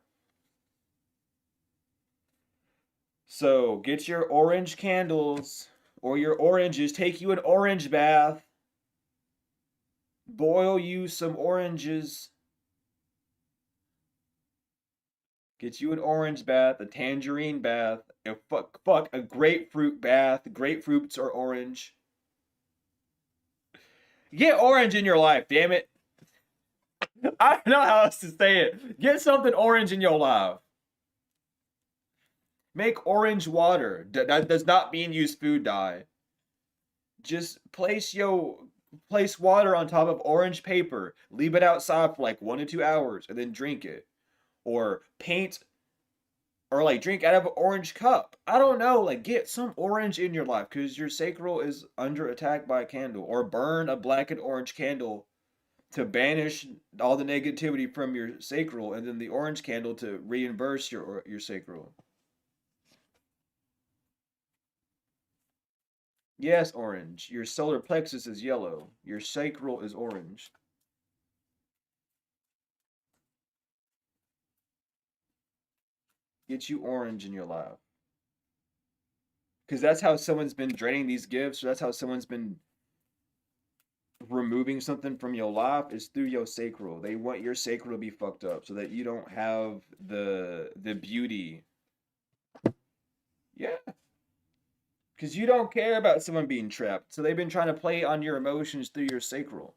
So get your orange candles, or your oranges. Take you an orange bath. Boil you some oranges. Get you an orange bath, a tangerine bath, a grapefruit bath. Grapefruits are orange. Get orange in your life, damn it. I don't know how else to say it. Get something orange in your life. Make orange water. That does not mean use food dye. Just place water on top of orange paper. Leave it outside for like 1 to 2 hours, and then drink it. Or paint, or like drink out of an orange cup. I don't know. Like, get some orange in your life, because your sacral is under attack by a candle. Or burn a black and orange candle to banish all the negativity from your sacral, and then the orange candle to reimburse your sacral. Yes, orange. Your solar plexus is yellow. Your sacral is orange. Get you orange in your life. Because that's how someone's been draining these gifts, or that's how someone's been removing something from your life, is through your sacral. They want your sacral to be fucked up so that you don't have the beauty. Yeah. Because you don't care about someone being trapped. So they've been trying to play on your emotions through your sacral.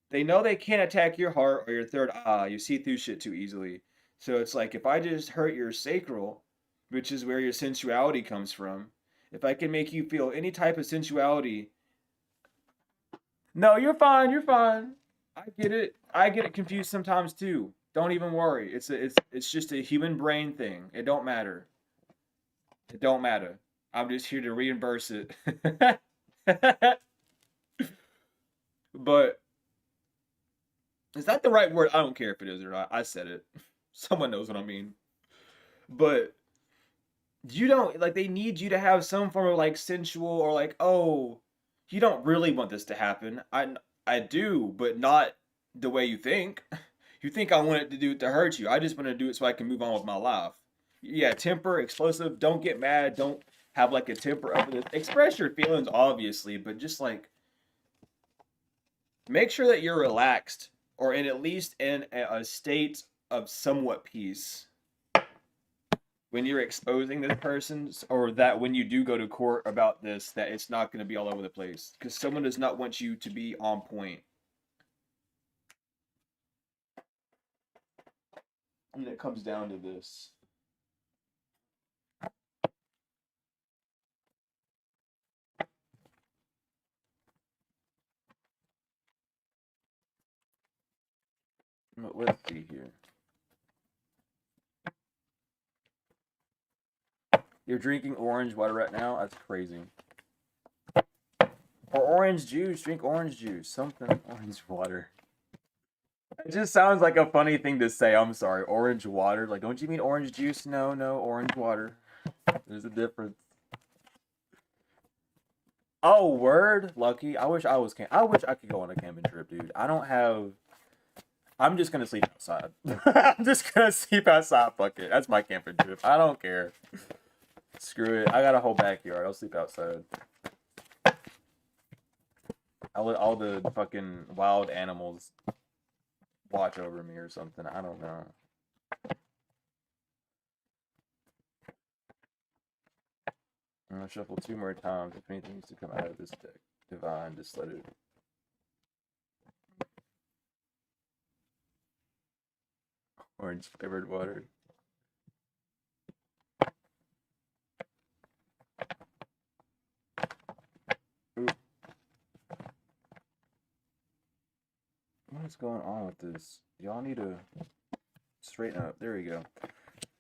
They know they can't attack your heart or your third eye. You see through shit too easily. So it's like if I just hurt your sacral, which is where your sensuality comes from, if I can make you feel any type of sensuality. No, you're fine. You're fine. I get it. I get it confused sometimes too. Don't even worry. It's just a human brain thing. It don't matter. It don't matter. I'm just here to reimburse it. But is that the right word? I don't care if it is or not. I said it. Someone knows what I mean. But you don't like they need you to have some form of like sensual or like, oh, you don't really want this to happen. I do, but not the way you think. You think I want it to do it to hurt you. I just want to do it so I can move on with my life. Yeah, temper, explosive, don't get mad, don't have like a temper over this. Express your feelings obviously, but just like make sure that you're relaxed or in at least in a state of somewhat peace when you're exposing this person, or that when you do go to court about this, that it's not going to be all over the place because someone does not want you to be on point. And it comes down to this. Let's see here. You're drinking orange water right now? That's crazy. Or orange juice. Drink orange juice. Something. Orange water. It just sounds like a funny thing to say. I'm sorry. Orange water. Like, don't you mean orange juice? No, no. Orange water. There's a difference. Oh, word? Lucky. I wish I was I wish I could go on a camping trip, dude. I don't have... I'm just gonna sleep outside. I'm just gonna sleep outside. Fuck it. That's my camping trip. I don't care. Screw it. I got a whole backyard. I'll sleep outside. I'll let all the fucking wild animals watch over me or something. I don't know. I'm gonna shuffle 2 more times. If anything needs to come out of this deck, divine, just let it. Orange flavored water. Ooh. What is going on with this? Y'all need to straighten up. There we go.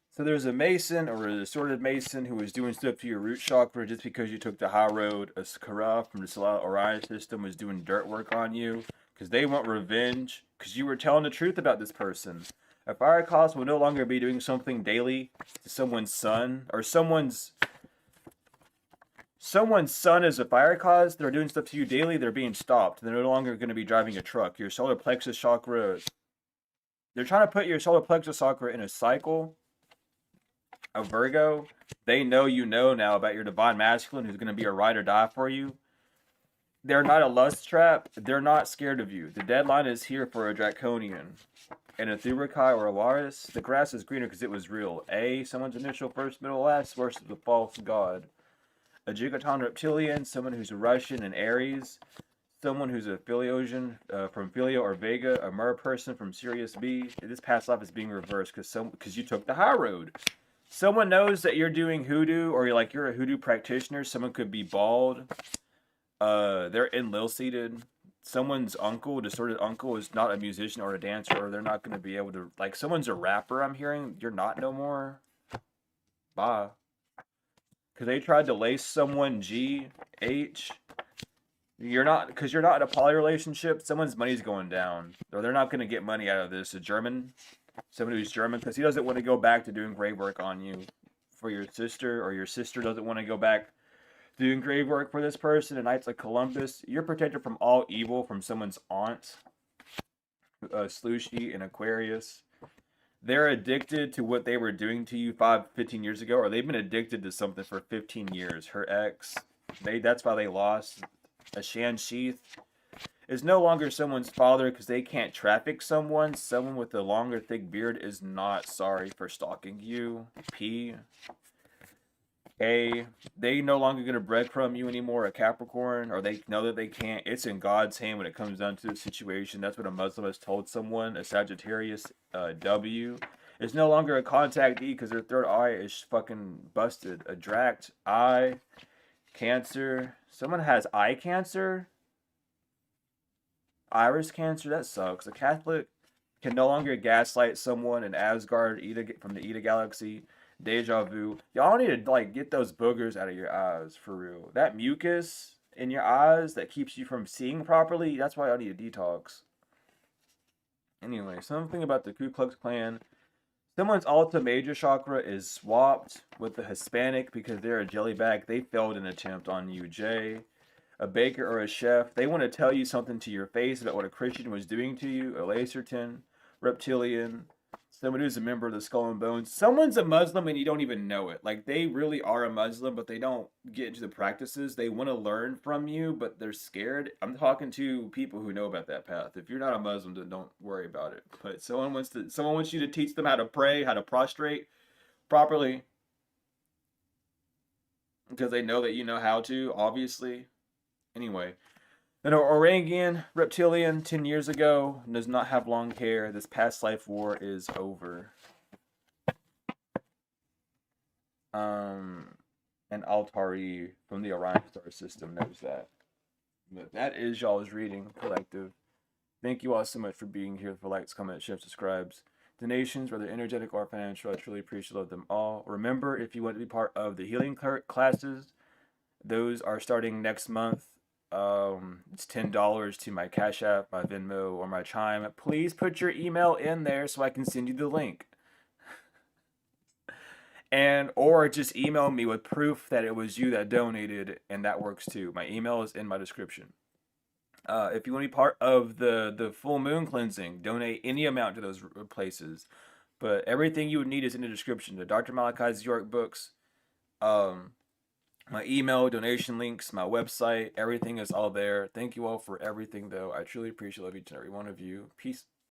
So there's a mason or a assorted mason who was doing stuff to your root chakra just because you took the high road. A Skara from the Salah Orion system was doing dirt work on you because they want revenge because you were telling the truth about this person. A fire cause will no longer be doing something daily to someone's son or someone's son is a fire cause. They're doing stuff to you daily. They're being stopped. They're no longer going to be driving a truck. Your solar plexus chakra. They're trying to put your solar plexus chakra in a cycle of Virgo. They know you know now about your divine masculine who's going to be a ride or die for you. They're not a lust trap. They're not scared of you. The deadline is here for a draconian. And a Thurukai or a Laris, the grass is greener because it was real. A, someone's initial, first, middle, last, worship the false god. A Jigoton reptilian, someone who's a Russian and Aries. Someone who's a Philiosian from Philio or Vega. A Mer person from Sirius B. This past life is being reversed because you took the high road. Someone knows that you're doing hoodoo or you're a hoodoo practitioner. Someone could be bald. They're enlil-seated. Someone's uncle, distorted uncle, is not a musician or a dancer, or they're not going to be able to... Like, someone's a rapper, I'm hearing. You're not no more. Bye. Because they tried to lace someone G, H. You're not... Because you're not in a poly relationship, someone's money's going down. Or they're not going to get money out of this. A German... Someone who's German, because he doesn't want to go back to doing grave work on you for your sister, or your sister doesn't want to go back doing grave work for this person. And Knights of Columbus, you're protected from all evil from someone's aunt, Slushy and Aquarius. They're addicted to what they were doing to you 15 years ago, or they've been addicted to something for 15 years. Her ex, that's why they lost. A Shan Sheath is no longer someone's father because they can't traffic someone. Someone with a longer, thick beard is not sorry for stalking you. P. A, they no longer gonna breadcrumb you anymore, a Capricorn, or they know that they can't. It's in God's hand when it comes down to the situation. That's what a Muslim has told someone. A Sagittarius W. It's no longer a contact E because their third eye is fucking busted. A Dract I. Cancer. Someone has eye cancer. Iris cancer. That sucks. A Catholic can no longer gaslight someone in Asgard, from the Ida galaxy. Deja vu. Y'all need to like get those boogers out of your eyes for real. That mucus in your eyes that keeps you from seeing properly. That's why y'all need a detox. Anyway, something about the Ku Klux Klan. Someone's Alta Major chakra is swapped with the Hispanic because they're a jellybag. They failed an attempt on you, Jay. A baker or a chef. They want to tell you something to your face about what a Christian was doing to you. A Lacerton. Reptilian. Someone who's a member of the Skull and Bones. Someone's a Muslim and you don't even know it. Like, they really are a Muslim, but they don't get into the practices. They want to learn from you, but they're scared. I'm talking to people who know about that path. If you're not a Muslim, then don't worry about it. But someone wants you to teach them how to pray, how to prostrate properly, because they know that you know how to, obviously. Anyway, an Orangian reptilian 10 years ago does not have long hair. This past life war is over. And Altari from the Orion star system knows that. But that is y'all's reading collective. Thank you all so much for being here. For likes, comments, shares, subscribes, donations, whether energetic or financial. I truly appreciate them all. Remember, if you want to be part of the healing classes, those are starting next month. It's $10 to my Cash App, my Venmo, or my Chime. Please put your email in there so I can send you the link. Or just email me with proof that it was you that donated, and that works too. My email is in my description. If you want to be part of the full moon cleansing, donate any amount to those places. But everything you would need is in the description. The Dr. Malachi's York books, my email, donation links, my website, everything is all there. Thank you all for everything, though. I truly appreciate each and every one of you. Peace.